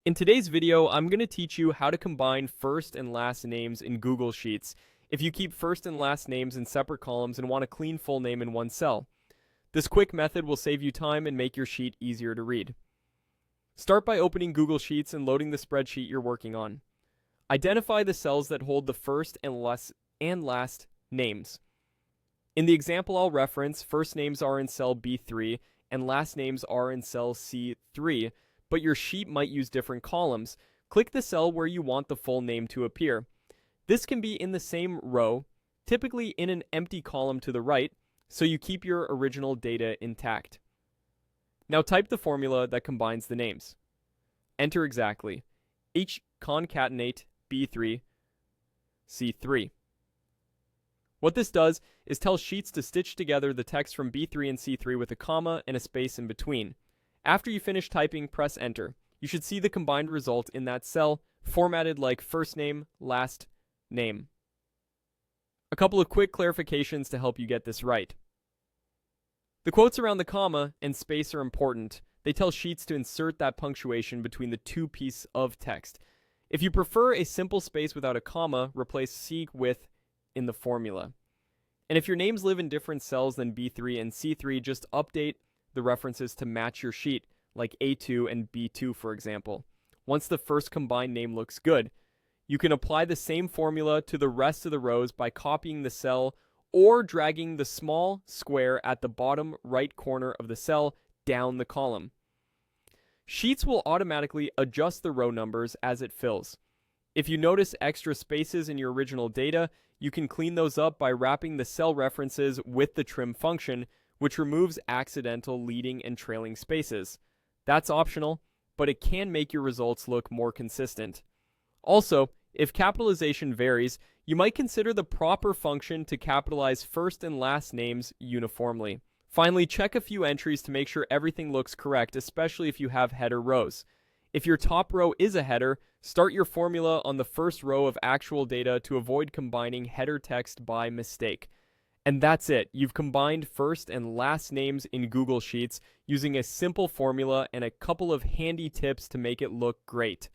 In today's video, I'm going to teach you how to combine first and last names in Google Sheets if you keep first and last names in separate columns and want a clean full name in one cell. This quick method will save you time and make your sheet easier to read. Start by opening Google Sheets and loading the spreadsheet you're working on. Identify the cells that hold the first and last names. In the example I'll reference, first names are in cell B3 and last names are in cell C3, but your sheet might use different columns. Click the cell where you want the full name to appear. This can be in the same row, typically in an empty column to the right, so you keep your original data intact. Now type the formula that combines the names. Enter exactly. Concatenate B3, C3. What this does is tell Sheets to stitch together the text from B3 and C3 with a comma and a space in between. After you finish typing, press Enter. You should see the combined result in that cell, formatted like first name, last name. A couple of quick clarifications to help you get this right. The quotes around the comma and space are important. They tell Sheets to insert that punctuation between the two pieces of text. If you prefer a simple space without a comma, replace C with in the formula. And if your names live in different cells than B3 and C3, just update the references to match your sheet, like A2 and B2 for example. Once the first combined name looks good, you can apply the same formula to the rest of the rows by copying the cell or dragging the small square at the bottom right corner of the cell down the column. Sheets will automatically adjust the row numbers as it fills. If you notice extra spaces in your original data, you can clean those up by wrapping the cell references with the trim function, which removes accidental leading and trailing spaces. That's optional, but it can make your results look more consistent. Also, if capitalization varies, you might consider the proper function to capitalize first and last names uniformly. Finally, check a few entries to make sure everything looks correct, especially if you have header rows. If your top row is a header, start your formula on the first row of actual data to avoid combining header text by mistake. And that's it. You've combined first and last names in Google Sheets using a simple formula and a couple of handy tips to make it look great.